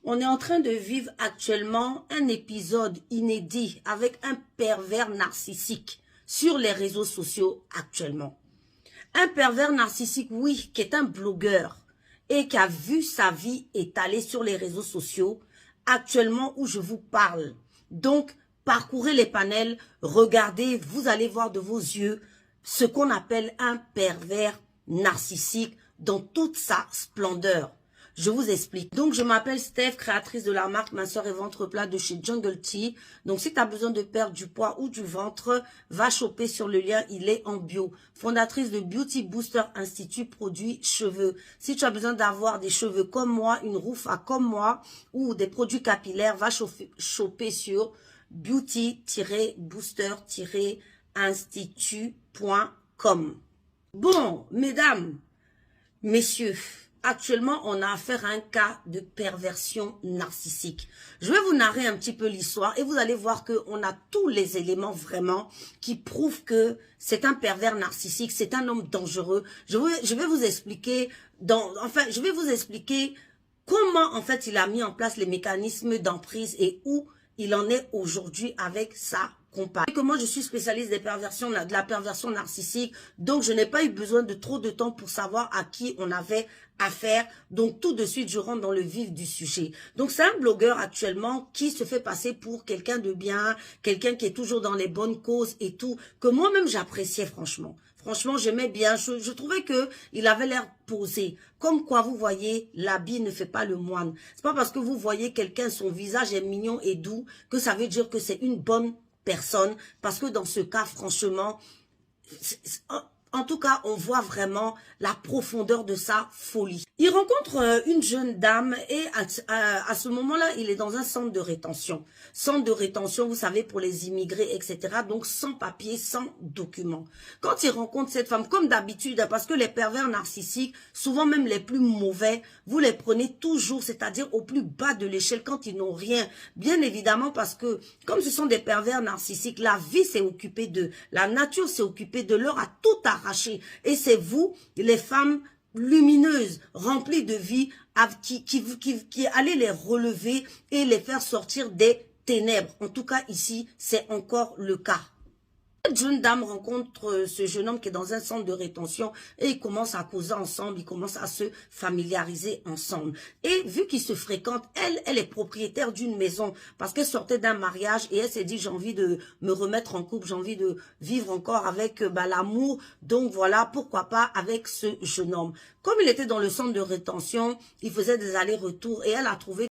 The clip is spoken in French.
On est en train de vivre actuellement un épisode inédit avec un pervers narcissique sur les réseaux sociaux actuellement. Un pervers narcissique, oui, qui est un blogueur et qui a vu sa vie étalée sur les réseaux sociaux actuellement où je vous parle. Donc, parcourez les panels, regardez, vous allez voir de vos yeux ce qu'on appelle un pervers narcissique dans toute sa splendeur. Je vous explique. Donc, je m'appelle Steph, créatrice de la marque Minceur et Ventre Plat de chez Jungle Tea. Donc, si tu as besoin de perdre du poids ou du ventre, va choper sur le lien, il est en bio. Fondatrice de Beauty Booster Institut, produits cheveux. Si tu as besoin d'avoir des cheveux comme moi, une roufa comme moi, ou des produits capillaires, va choper sur beauty-booster-institut.com. Bon, mesdames, messieurs, actuellement, on a affaire à un cas de perversion narcissique. Je vais vous narrer un petit peu l'histoire et vous allez voir qu'on a tous les éléments vraiment qui prouvent que c'est un pervers narcissique, c'est un homme dangereux. Je vais vous expliquer, je vais vous expliquer comment, en fait, il a mis en place les mécanismes d'emprise et où il en est aujourd'hui avec sa compagne. Moi, je suis spécialiste de la perversion narcissique, donc je n'ai pas eu besoin de trop de temps pour savoir à qui on avait affaire. Donc, tout de suite, je rentre dans le vif du sujet. Donc, c'est un blogueur actuellement qui se fait passer pour quelqu'un de bien, quelqu'un qui est toujours dans les bonnes causes et tout, que moi-même, j'appréciais franchement. Franchement, j'aimais bien. Je trouvais que il avait l'air posé. Comme quoi, vous voyez, l'habit ne fait pas le moine. C'est pas parce que vous voyez quelqu'un, son visage est mignon et doux, que ça veut dire que c'est une bonne personne. Parce que dans ce cas, franchement, en tout cas, on voit vraiment la profondeur de sa folie. Il rencontre une jeune dame et à ce moment-là, il est dans un centre de rétention. Centre de rétention, vous savez, pour les immigrés, etc. Donc, sans papier, sans documents. Quand il rencontre cette femme, comme d'habitude, parce que les pervers narcissiques, souvent même les plus mauvais, vous les prenez toujours, c'est-à-dire au plus bas de l'échelle quand ils n'ont rien. Bien évidemment, parce que comme ce sont des pervers narcissiques, la vie s'est occupée d'eux. La nature s'est occupée de leur, a tout arraché. Et c'est vous, les femmes lumineuses, remplies de vie, qui allez les relever et les faire sortir des ténèbres. En tout cas, ici, c'est encore le cas. Cette jeune dame rencontre ce jeune homme qui est dans un centre de rétention et ils commencent à causer ensemble, ils commencent à se familiariser ensemble. Et vu qu'ils se fréquentent, elle est propriétaire d'une maison parce qu'elle sortait d'un mariage et elle s'est dit j'ai envie de me remettre en couple, j'ai envie de vivre encore avec l'amour. Donc voilà, pourquoi pas avec ce jeune homme. Comme il était dans le centre de rétention, il faisait des allers-retours et elle a trouvé